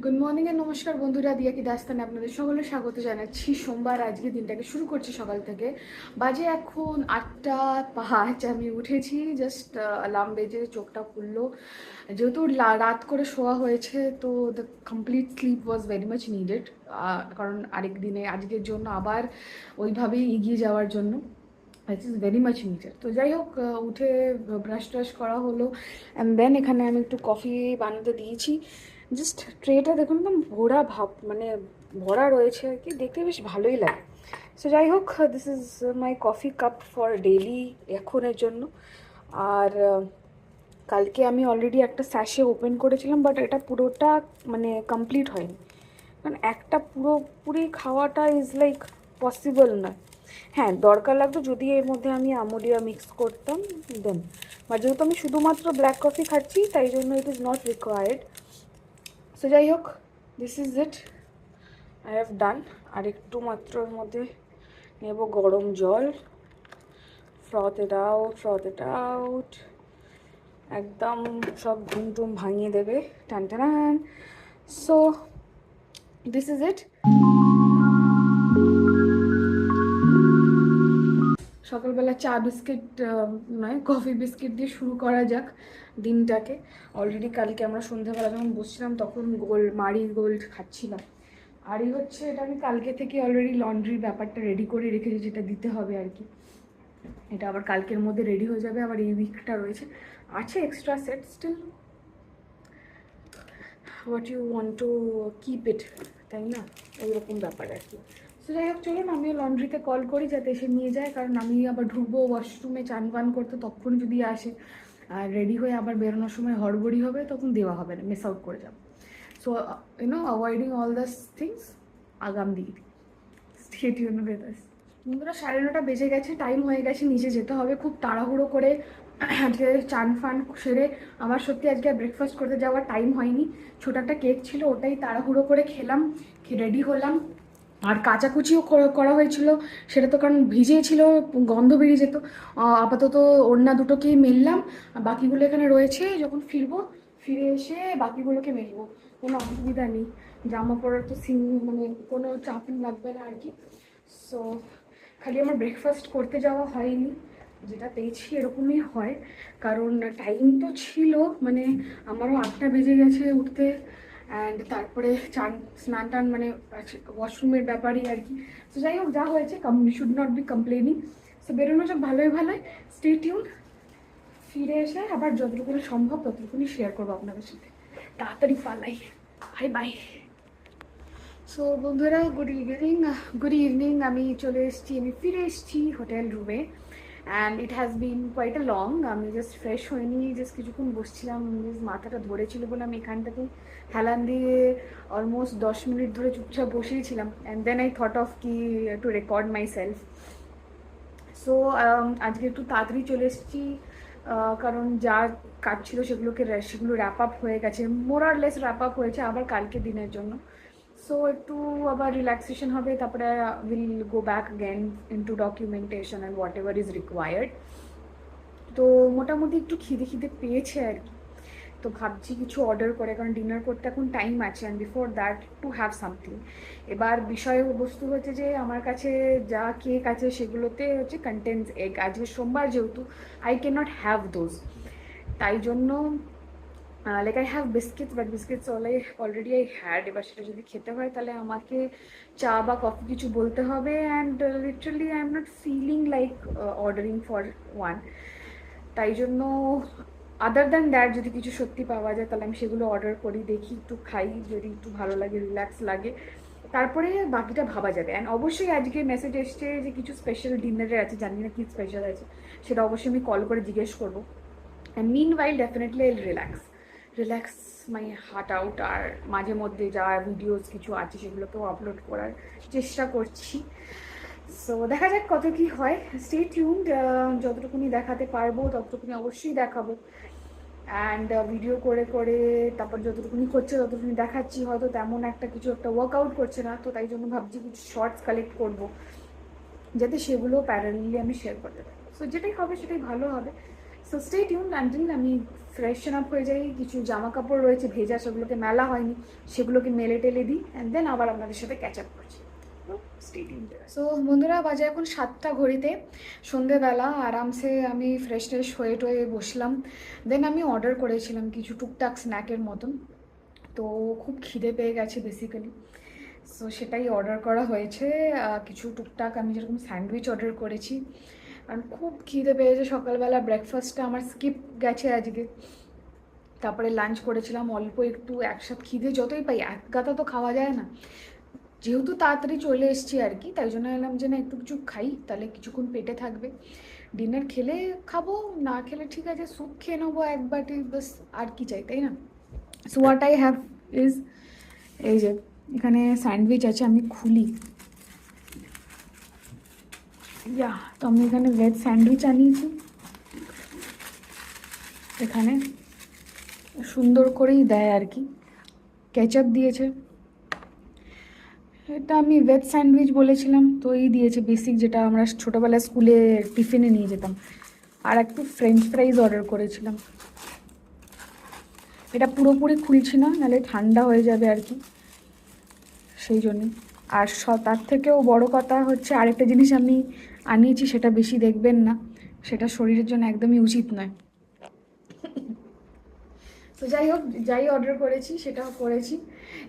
Good morning এর নমস্কার বন্ধুরা, দিয়া কি দাস্তানে আপনাদের সকলে স্বাগত জানাচ্ছি। সোমবার আজকে দিনটাকে শুরু করছি সকাল থেকে। বাজে এখন 8টা 5। আমি উঠেছি, জাস্ট অ্যালার্ম বেজে চোখটা খুললো। যেহেতু রাত করে শোয়া হয়েছে, তো the complete slip was very much needed. কারণ আরেক দিনে আজকের জন্য আবার ওইভাবেই এগিয়ে যাওয়ার জন্য it is very much needed. তো যাই হোক, উঠে ব্রাশ ট্রাশ করা হলো অ্যান্ড দেন এখানে আমি একটু কফি বানাতে দিয়েছি। জাস্ট ট্রেটা দেখুন না, ভরা ভাব, মানে ভরা রয়েছে আর কি, দেখতে বেশ ভালোই লাগে। সো যাই হোক, this is my coffee cup for daily এখনের জন্য। আর কালকে আমি অলরেডি একটা স্যাশে ওপেন করেছিলাম, বাট এটা পুরোটা মানে কমপ্লিট হয়নি, কারণ একটা পুরোপুরি খাওয়াটা ইজ লাইক পসিবল নয়। হ্যাঁ, দরকার লাগতো যদি এর মধ্যে আমি আমুলিয়া মিক্স করতাম দেন, বাট যেহেতু আমি শুধুমাত্র ব্ল্যাক কফি খাচ্ছি তাই জন্য it is not required. So যাই হোক, this is it, I have done. আর একটু মাত্র এর মধ্যে নেব গরম জল, ফ্রথ ইট আউট, একদম সব ঘুম টুম ভাঙিয়ে দেবে, টান টান। সো দিস ইজ ইট। সকালবেলা চা বিস্কিট নয়, কফি বিস্কিট দিয়ে শুরু করা যাক দিনটাকে। অলরেডি কালকে আমরা সন্ধ্যাবেলা যখন বসছিলাম তখন মারি গোল্ড খাচ্ছিলাম। আর এই হচ্ছে, এটা আমি কালকে থেকে অলরেডি লন্ড্রির ব্যাপারটা রেডি করে রেখেছি, যেটা দিতে হবে আর কি। এটা আবার কালকের মধ্যে রেডি হয়ে যাবে। আবার এই উইকটা রয়েছে, আছে extra set, still what you want to keep it, তাই না? ওইরকম ব্যাপার আর কি। তো যাই হোক, চলুন আমিও লন্ড্রিতে কল করি যাতে এসে নিয়ে যায়, কারণ আমি আবার ঢুকবো ওয়াশরুমে চান পান করতে, তখন যদি আসে আর রেডি হয়ে আবার বেরোনোর সময় হড়বড়ি হবে, তখন দেওয়া হবে না, মিস আউট করে যাবো। So avoiding all this things, আগাম দিয়ে দিই। Stay tuned with us. বন্ধুরা, 9:30 বেজে গেছে, টাইম হয়ে গেছে, নিচে যেতে হবে খুব তাড়াহুড়ো করে। আজকে চান ফান সেরে আমার সত্যি আজকে ব্রেকফাস্ট করতে যাওয়ার টাইম হয়নি। ছোটো একটা কেক ছিল, ওটাই তাড়াহুড়ো করে খেলাম, রেডি হলাম। আর কাচাকুচিও করা হয়েছিল, সেটা তো কারণ ভিজেই ছিল, গন্ধ বেরিয়ে যেত। আপাতত ওড়না দুটোকেই মেললাম, আর বাকিগুলো এখানে রয়েছে, যখন ফিরে এসে বাকিগুলোকে মেলবো, কোনো অসুবিধা নেই। জামা পরার তো মানে কোনো চাপ লাগবে না আর কি। সো খালি আমার ব্রেকফাস্ট করতে যাওয়া হয়নি, যেটা পেয়েছি এরকমই হয়, কারণ টাইম তো ছিল, মানে আমারও 8টা বেজে গেছে উঠতে। অ্যান্ড তারপরে স্নান টান মানে ওয়াশরুমের ব্যাপারই আর কি। তো যাই হোক, যা হয়েছে should not be complaining. So বেরোনো যাক ভালোই ভালোই, স্টে টিউন। ফিরে এসে আবার যতটুকুনি সম্ভব ততটুকুনি শেয়ার করবো আপনাদের সাথে। তাড়াতাড়ি পালাই, বাই বাই। সো বন্ধুরা, গুড ইভিনিং। আমি চলে এসেছি, আমি ফিরে এসেছি হোটেল রুমে। And it has been quite a long. আমি জাস্ট ফ্রেশ হয়নি, জাস্ট কিছুক্ষণ বসছিলাম, জাস্ট মাথাটা ধরেছিল বলে আমি এখানটাতে হেলান দিয়ে অলমোস্ট 10 মিনিট ধরে চুপচাপ বসেইছিলাম। And then I thought of কি to record myself. So আজকে একটু তাড়াতাড়ি চলে এসেছি, কারণ যা কাজ ছিল সেগুলো র্যাপ আপ হয়ে গেছে, মোরারলেস র্যাপ আপ হয়েছে আবার কালকে দিনের জন্য। সো একটু আবার রিল্যাক্সেশন হবে, তারপরে will go back again into documentation and what ever is required. তো মোটামুটি একটু খিদে পেয়েছে আর কি। তো ভাবছি কিছু অর্ডার করে, কারণ ডিনার করতে এখন টাইম আছে, and before that to have something. এবার বিষয়বস্তু হচ্ছে যে আমার কাছে যা কেক আছে সেগুলোতে হচ্ছে কন্টেন্টস এগ। আজকে সোমবার যেহেতু I can not have those, তাই জন্য like I have biscuits, but biscuits already I had. এবার সেটা যদি খেতে হয় তাহলে আমাকে চা বা কফি কিছু বলতে হবে, and literally I am not feeling like ordering for one. তাই জন্য আদার দ্যান দ্যাট যদি কিছু সত্যি পাওয়া যায় তাহলে আমি সেগুলো অর্ডার করি, দেখি একটু খাই, যদি একটু ভালো লাগে, রিল্যাক্স লাগে, তারপরে বাকিটা ভাবা যাবে। অ্যান্ড অবশ্যই আজকে মেসেজ এসছে যে কিছু স্পেশাল ডিনারে আছে, জানি না কি স্পেশাল আছে, সেটা অবশ্যই আমি কল করে জিজ্ঞেস করবো। অ্যান্ড মিন ওয়াইল ডেফিনেটলি আইল রিল্যাক্স মাই হার্ট আউট। আর মাঝে মধ্যে যা ভিডিওস কিছু আছে সেগুলোকেও আপলোড করার চেষ্টা করছি। সো দেখা যাক কত কি হয়, স্টে টিউনড। যতটুকুনি দেখাতে পারবো ততটুকুনি অবশ্যই দেখাবো, অ্যান্ড ভিডিও করে করে তারপর যতটুকুনি হচ্ছে ততটুকুনি দেখাচ্ছি। হয়তো তেমন কিছু একটা ওয়ার্কআউট করছে না, তো তাই জন্য ভাবছি কিছু শর্টস কালেক্ট করবো, যাতে সেগুলো প্যারালালি আমি শেয়ার করতে পারি। সো যেটাই হবে সেটাই ভালো হবে। সো স্টে টিউন আনটিল আমি ফ্রেশন আপ হয়ে যাই। কিছু জামা কাপড় রয়েছে ভেজা, সেগুলোকে মেলা হয়নি, সেগুলোকে মেলে টেলে দিই, অ্যান্ড দেন আবার আপনাদের সাথে ক্যাচ আপ করছি। সো বন্ধুরা, বাজে এখন 7টা ঘড়িতে, সন্ধেবেলা। আরামসে আমি ফ্রেশ ট্রেশ হয়ে টয়ে বসলাম। দেন আমি অর্ডার করেছিলাম কিছু টুকটাক স্ন্যাকের মতন। তো খুব খিদে পেয়ে গেছে বেসিক্যালি, সো সেটাই অর্ডার করা হয়েছে। কিছু টুকটাক আমি যেরকম স্যান্ডউইচ অর্ডার করেছি, কারণ খুব খিদে পেয়েছে। সকালবেলা ব্রেকফাস্টটা আমার স্কিপ গেছে আজকে। তারপরে লাঞ্চ করেছিলাম অল্প একটু, একসাথে খিদে যতই পাই এক গাদা তো খাওয়া যায় না। যেহেতু তাড়াতাড়ি চলে এসেছি আর কি, তাই জন্য এলাম যে না একটু কিছু খাই, তাহলে কিছুক্ষণ পেটে থাকবে। ডিনার খেলে খাবো, না খেলে ঠিক আছে স্যুপ খেয়ে নেবো এক বাটি, বাস। আর কি চাই, তাই না? So what I have is, এই যে এখানে স্যান্ডউইচ আছে, আমি খুলি। ইয়া, তো আমি এখানে ভেজ স্যান্ডউইচ আনিয়েছি। এখানে সুন্দর করেই দেয় আর কি, কেচাপ দিয়েছে। এটা আমি ভেজ স্যান্ডউইচ বলেছিলাম, তো এই দিয়েছে বেসিক, যেটা আমরা ছোটোবেলায় স্কুলে টিফিনে নিয়ে যেতাম। আর একটু ফ্রেঞ্চ ফ্রাইজ অর্ডার করেছিলাম। এটা পুরোপুরি খুলছি না, নাহলে ঠান্ডা হয়ে যাবে আর কি, সেই জন্যই। আর তার থেকেও বড় কথা হচ্ছে আরেকটা জিনিস আমি আনিয়েছি, সেটা বেশি দেখবেন না, সেটা শরীরের জন্য একদমই উচিত নয়। তো যাই হোক, যাই অর্ডার করেছি সেটাও করেছি।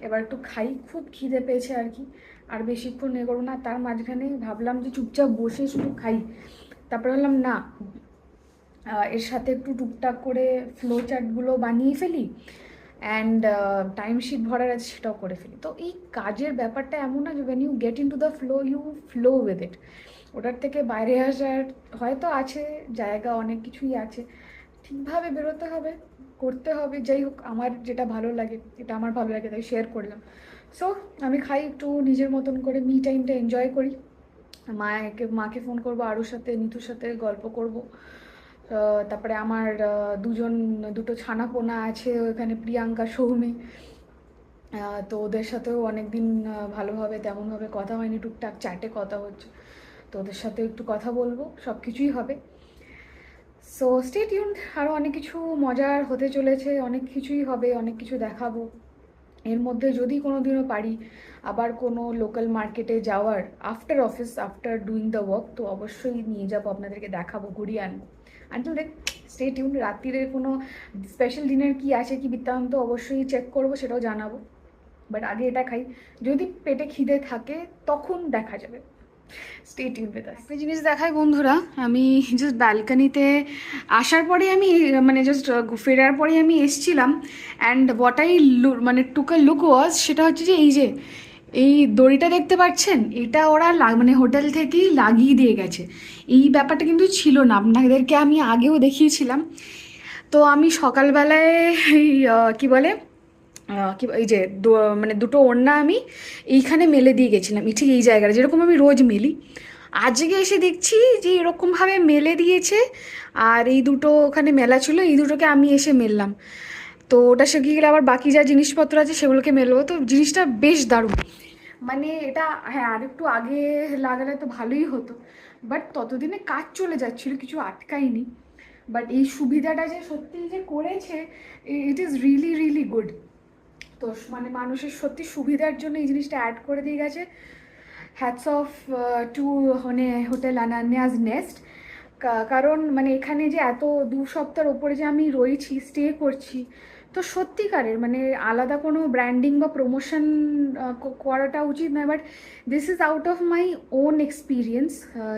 এবার একটু খাই, খুব খিদে পেয়েছে আর কি। আর বেশিক্ষণ এ করবো না, তার মাঝখানে ভাবলাম যে চুপচাপ বসে শুধু খাই। তারপরে ভাবলাম না, এর সাথে একটু টুকটাক করে ফ্লো চার্টগুলো বানিয়ে ফেলি, অ্যান্ড টাইমশিট ভরার আছে সেটাও করে ফেলি। তো এই কাজের ব্যাপারটা এমন না যে when you get into the flow you flow with it. ওটার থেকে বাইরে আসার হয়তো আছে জায়গা, অনেক কিছুই আছে, ঠিকভাবে বেরোতে হবে, করতে হবে। যাই হোক, আমার যেটা ভালো লাগে, এটা আমার ভালো লাগে তাই শেয়ার করলাম। সো আমি খাই একটু নিজের মতন করে, মি টাইমটা এনজয় করি। মাকে ফোন করবো, আরুর সাথে, নিতুর সাথে গল্প করব। তারপরে আমার দুটো ছানাপোনা আছে ওখানে, প্রিয়াঙ্কা, সৌমি। তো ওদের সাথেও অনেকদিন ভালোভাবে তেমনভাবে কথা হয়নি, টুকটাক চ্যাটে কথা হচ্ছে, তো ওদের সাথে একটু কথা বলবো, সব কিছুই হবে। সো স্টে টিউনড, আরও অনেক কিছু মজার হতে চলেছে, অনেক কিছুই হবে, অনেক কিছু দেখাবো। এর মধ্যে যদি কোনো দিনও পারি আবার কোনো লোকাল মার্কেটে যাওয়ার, after office, after doing the work, তো অবশ্যই নিয়ে যাবো, আপনাদেরকে দেখাবো, ঘুরিয়ে আনবো। Until then stay tune. রাত্রিরে কোনো স্পেশাল ডিনার কি আছে কি বৃত্তান্ত অবশ্যই চেক করবো, সেটাও জানাবো। বাট আগে এটা খাই, যদি পেটে খিদে থাকে তখন দেখা যাবে। স্টে টিউন উইথ আস। একটা জিনিস দেখাই বন্ধুরা, আমি জাস্ট ব্যালকানিতে আসার পরে আমি মানে জাস্ট ফেরার পরে আমি এসছিলাম, অ্যান্ড হোয়াট আই মানে টুক আ লুক ওয়াজ, সেটা হচ্ছে যে এই দড়িটা দেখতে পাচ্ছেন, এটা ওরা মানে হোটেল থেকেই লাগিয়ে দিয়ে গেছে। এই ব্যাপারটা কিন্তু ছিল না, আপনাদেরকে আমি আগেও দেখিয়েছিলাম। তো আমি সকালবেলায় এই কী বলে এই যে মানে দুটো ওড়না আমি এইখানে মেলে দিয়ে গেছিলাম, ঠিক এই জায়গাটা যেরকম আমি রোজ মেলি। আজকে এসে দেখছি যে এরকমভাবে মেলে দিয়েছে, আর এই দুটো ওখানে মেলা ছিল, এই দুটোকে আমি এসে মেললাম। তো ওটা শুকিয়ে গেলে আবার বাকি যা জিনিসপত্র আছে সেগুলোকে মেলবো। তো জিনিসটা বেশ দারুণ, মানে এটা হ্যাঁ আর একটু আগে লাগালে তো ভালোই হতো, বাট ততদিনে কাজ চলে যাচ্ছিলো, কিছু আটকায়নি। বাট এই সুবিধাটা যে সত্যিই যে করেছে, it is really really good. তো মানে মানুষের সত্যি সুবিধার জন্য এই জিনিসটা অ্যাড করে দিয়ে গেছে। হ্যাটস অফ টু মানে হোটেল আনান্যাজ নেস্ট। কারণ মানে এখানে যে এত 2 সপ্তাহের ওপরে যে আমি রয়েছি, স্টে করছি, তো সত্যিকারের মানে আলাদা কোনো ব্র্যান্ডিং বা প্রমোশন করাটা উচিত নয়, but this is out of my own experience.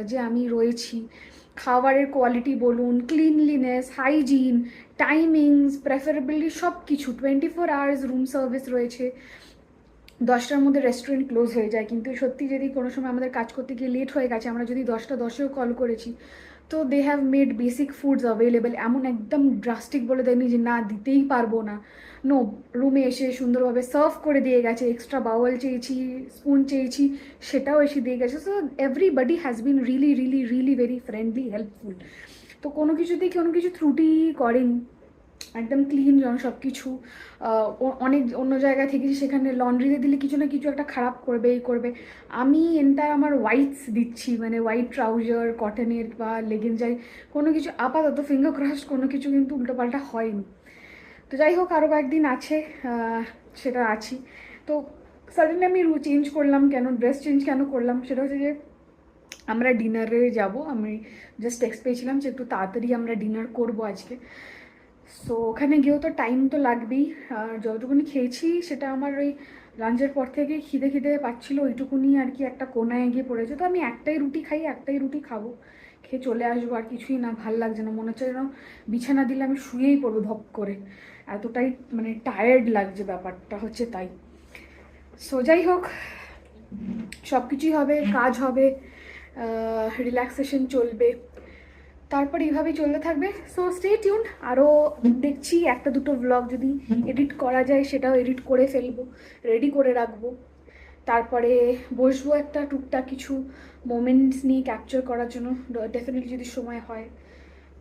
যে আমি রয়েছি, খাবারের কোয়ালিটি বলুন, ক্লিনলিনেস, হাইজিন, টাইমিংস, প্রেফারেবলি সব কিছু, 24 আওয়ার্স রুম সার্ভিস রয়েছে। 10টার মধ্যে রেস্টুরেন্ট ক্লোজ হয়ে যায়, কিন্তু সত্যি যদি কোনো সময় আমাদের কাজ করতে গিয়ে লেট হয়ে গেছে, আমরা যদি 10টা 10এও কল করেছি, তো they have made basic foods available. এমন একদম ড্রাস্টিক বলে দেয়নি যে না দিতেই পারবো না, নো, রুমে এসে সুন্দরভাবে সার্ভ করে দিয়ে গেছে। এক্সট্রা বাউল চেয়েছি, স্পুন চেয়েছি, সেটাও এসে দিয়ে গেছে। So everybody has been really really really very friendly, helpful. তো কোনো কিছুতেই কোনো কিছু ত্রুটি করেনি। একদম ক্লিন যেন সব কিছু। অনেক অন্য জায়গায় থেকে সেখানে লন্ড্রিতে দিলে কিছু না কিছু একটা খারাপ করবে, এই করবে। আমি এন্টার আমার হোয়াইটস দিচ্ছি, মানে হোয়াইট ট্রাউজার কটনের বা লেগিংস কোনো কিছু আপাতত ফিঙ্গার ক্রস কোনো কিছু কিন্তু উল্টোপাল্টা হয়নি। তো যাই হোক, আরও কয়েকদিন আছে, সেটা আছি। তো সাডেনলি আমি চেঞ্জ করলাম, কেন ড্রেস চেঞ্জ কেন করলাম সেটা হচ্ছে যে আমরা ডিনারে যাব। আমি জাস্ট টেক্সট পেয়েছিলাম যে একটু তাড়াতাড়ি আমরা ডিনার করবো আজকে। সো ওখানে গিয়েও তো টাইম তো লাগবেই। আর যতটুকুনি খেয়েছি সেটা আমার ওই লাঞ্চের পর থেকে খিদে খিদে পাচ্ছিলো, ওইটুকুনি আর কি একটা কোনায় গিয়ে পড়েছে। তো আমি একটাই রুটি খাই, একটাই রুটি খাবো, খেয়ে চলে আসবো। আর কিছুই না, ভাল লাগছে না, মনে হচ্ছে যেন বিছানা দিলে আমি শুয়েই পড়বো ধপ করে, এতটাই মানে টায়ার্ড লাগছে, ব্যাপারটা হচ্ছে তাই। সো যাই হোক, সব কিছুই হবে, কাজ হবে, রিল্যাক্সেশন চলবে, তারপর এইভাবেই চলতে থাকবে। So stay tune. আরও দেখছি একটা দুটো ব্লগ যদি এডিট করা যায় সেটাও এডিট করে ফেলবো, রেডি করে রাখবো। তারপরে বসবো একটা টুকটাক কিছু মোমেন্টস নিয়ে ক্যাপচার করার জন্য, ডেফিনেটলি যদি সময় হয়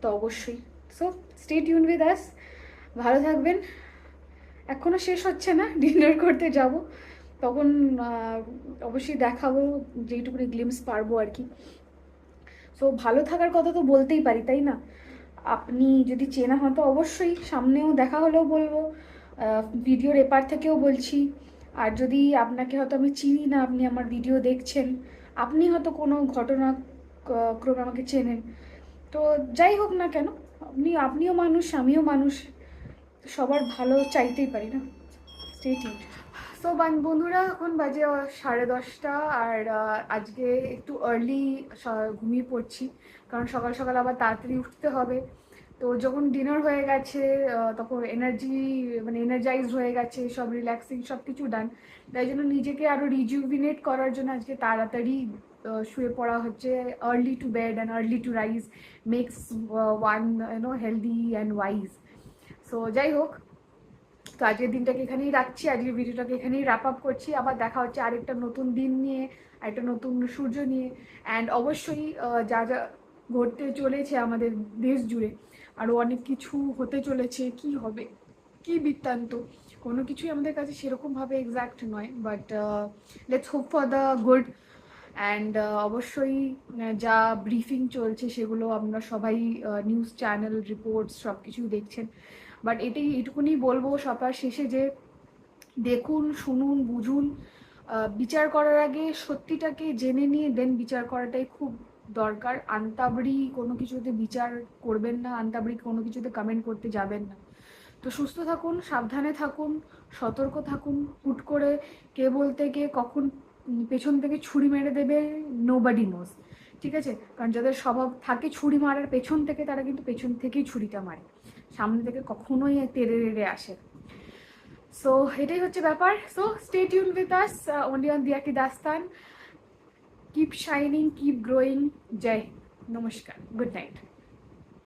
তো অবশ্যই। সো স্টে টিউন উইথ আস, ভালো থাকবেন। এখনও শেষ হচ্ছে না, ডিনার করতে যাব, তখন অবশ্যই দেখাবো যেইটুকুনি গ্লিমস পারবো আর কি। সো ভালো থাকার কথা তো বলতেই পারি, তাই না? আপনি যদি চেনা হন তো অবশ্যই সামনেও দেখা হলেও বলবো, ভিডিওর এপার থেকেও বলছি। আর যদি আপনাকে হয়তো আমি চিনি না, আপনি আমার ভিডিও দেখছেন, আপনি হয়তো কোনো ঘটনাক্রমে আমাকে চেনেন, তো যাই হোক না কেন, আপনিও মানুষ, আমিও মানুষ, সবার ভালো চাইতেই পারি না। Stay tuned. সো বন্ধুরা, এখন বাজে 10:30, আর আজকে একটু আর্লি ঘুমিয়ে পড়ছি, কারণ সকাল সকাল আবার তাড়াতাড়ি উঠতে হবে। তো যখন ডিনার হয়ে গেছে তখন এনার্জাইজড হয়ে গেছে, সব রিল্যাক্সিং সব কিছু ডান, তাই জন্য নিজেকে আরও রিজুভিনেট করার জন্য আজকে তাড়াতাড়ি শুয়ে পড়া হচ্ছে। Early to bed and early to rise makes one healthy and wise. So যাই হোক, তো আজকের দিনটাকে এখানেই রাখছি, আজকের ভিডিওটাকে এখানেই র্যাপ আপ করছি। আবার দেখা হচ্ছে আরেকটা নতুন দিন নিয়ে, একটা নতুন সূর্য নিয়ে। অ্যান্ড অবশ্যই যা যা ঘটতে চলেছে আমাদের দেশ জুড়ে, আরও অনেক কিছু হতে চলেছে, কি হবে, কি বৃত্তান্ত, কোনো কিছুই আমাদের কাছে সেরকমভাবে এক্স্যাক্ট নয়, but let's hope for the good. And অবশ্যই যা ব্রিফিং চলছে সেগুলো আমরা সবাই নিউজ চ্যানেল রিপোর্টস সব কিছুই দেখছেন। বাট এইটুকুনি বলবো সবার শেষে যে দেখুন, শুনুন, বুঝুন, বিচার করার আগে সত্যিটাকে জেনে নিয়ে দেন বিচার করাটাই খুব দরকার। আন্তাবড়ি কোনো কিছুতে বিচার করবেন না, আন্তাবড়ি কোনো কিছুতে কমেন্ট করতে যাবেন না। তো সুস্থ থাকুন, সাবধানে থাকুন, সতর্ক থাকুন। হুট করে কে বলতে কে কখন পেছন থেকে ছুরি মেরে দেবে, নোবডি নোজ, ঠিক আছে? কারণ যাদের স্বভাব থাকে ছুরি মারার পেছন থেকে, তারা কিন্তু পেছন থেকেই ছুরিটা মারে, সামনে থেকে কখনোই তেড়ে রেড়ে আসে। সো এটাই হচ্ছে ব্যাপার। So stay tune with us only on Diya ki Dastaan. Keep shining, keep growing. জয় হিন্দ, নমস্কার, গুড নাইট।